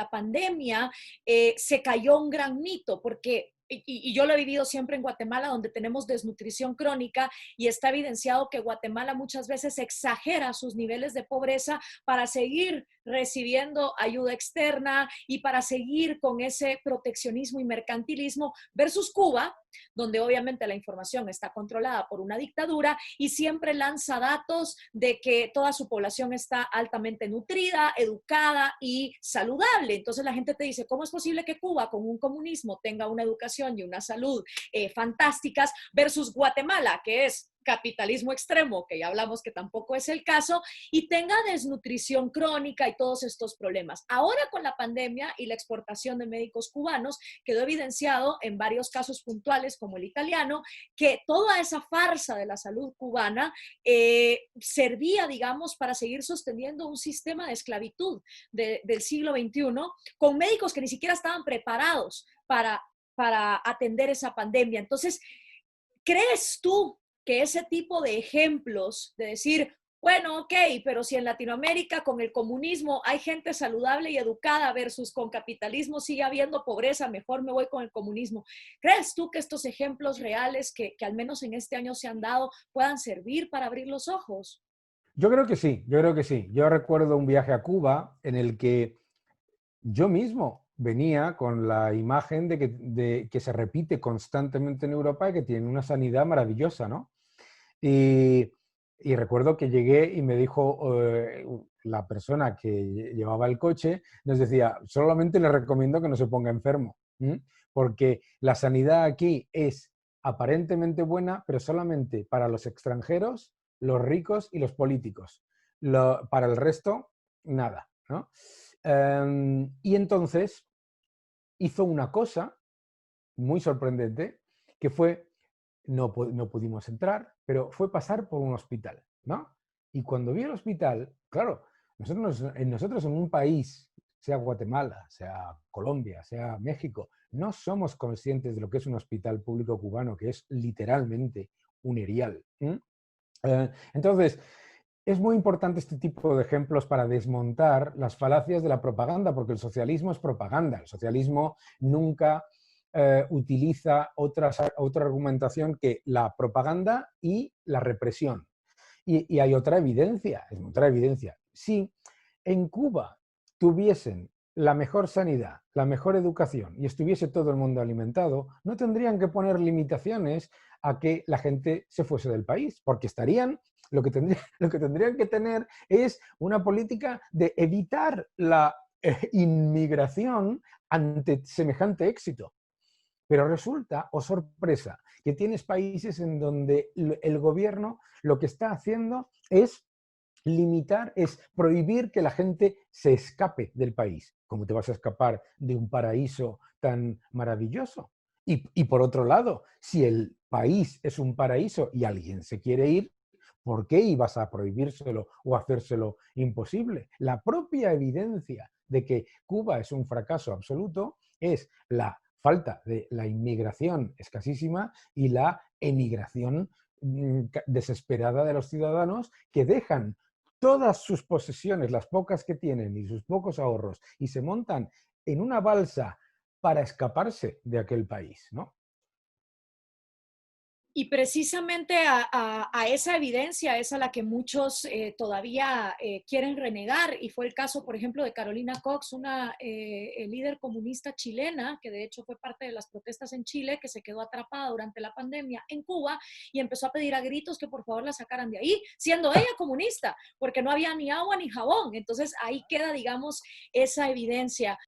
la pandemia se cayó un gran mito, porque y yo lo he vivido siempre en Guatemala, donde tenemos desnutrición crónica y está evidenciado que Guatemala muchas veces exagera sus niveles de pobreza para seguir recibiendo ayuda externa y para seguir con ese proteccionismo y mercantilismo versus Cuba, donde obviamente la información está controlada por una dictadura y siempre lanza datos de que toda su población está altamente nutrida, educada y saludable. Entonces la gente te dice, ¿cómo es posible que Cuba con un comunismo tenga una educación y una salud fantásticas versus Guatemala, que es capitalismo extremo, que ya hablamos que tampoco es el caso, y tenga desnutrición crónica y todos estos problemas? Ahora con la pandemia y la exportación de médicos cubanos, quedó evidenciado en varios casos puntuales como el italiano, que toda esa farsa de la salud cubana servía, digamos, para seguir sosteniendo un sistema de esclavitud del siglo XXI con médicos que ni siquiera estaban preparados para atender esa pandemia. Entonces, ¿crees tú que ese tipo de ejemplos de decir, bueno, ok, pero si en Latinoamérica con el comunismo hay gente saludable y educada versus con capitalismo sigue habiendo pobreza, mejor me voy con el comunismo? ¿Crees tú que estos ejemplos reales que al menos en este año se han dado puedan servir para abrir los ojos? Yo creo que sí, yo creo que sí. Yo recuerdo un viaje a Cuba en el que yo mismo venía con la imagen de que se repite constantemente en Europa y que tienen una sanidad maravillosa, ¿no? Y, y recuerdo que llegué y me dijo la persona que llevaba el coche, nos decía, solamente le recomiendo que no se ponga enfermo, ¿m? Porque la sanidad aquí es aparentemente buena, pero solamente para los extranjeros, los ricos y los políticos. Para el resto, nada, ¿no? Y entonces hizo una cosa muy sorprendente, que fue, no pudimos entrar, pero fue pasar por un hospital, ¿no? Y cuando vi el hospital, claro, nosotros en un país, sea Guatemala, sea Colombia, sea México, no somos conscientes de lo que es un hospital público cubano, que es literalmente un erial. Entonces, es muy importante este tipo de ejemplos para desmontar las falacias de la propaganda, porque el socialismo es propaganda. El socialismo nunca utiliza otra argumentación que la propaganda y la represión. Y hay otra evidencia, es otra evidencia. Si en Cuba tuviesen la mejor sanidad, la mejor educación y estuviese todo el mundo alimentado, no tendrían que poner limitaciones a que la gente se fuese del país, porque lo que tendrían que tener es una política de evitar la inmigración ante semejante éxito. Pero resulta, oh sorpresa, que tienes países en donde el gobierno lo que está haciendo es limitar, es prohibir que la gente se escape del país. ¿Cómo te vas a escapar de un paraíso tan maravilloso? Y por otro lado, si el país es un paraíso y alguien se quiere ir, ¿por qué ibas a prohibírselo o hacérselo imposible? La propia evidencia de que Cuba es un fracaso absoluto es la falta de la inmigración escasísima y la emigración desesperada de los ciudadanos que dejan todas sus posesiones, las pocas que tienen y sus pocos ahorros, y se montan en una balsa para escaparse de aquel país, ¿no? Y precisamente a esa evidencia es a la que muchos todavía quieren renegar, y fue el caso, por ejemplo, de Carolina Cox, una líder comunista chilena, que de hecho fue parte de las protestas en Chile, que se quedó atrapada durante la pandemia en Cuba y empezó a pedir a gritos que por favor la sacaran de ahí, siendo ella comunista, porque no había ni agua ni jabón. Entonces ahí queda, digamos, esa evidencia.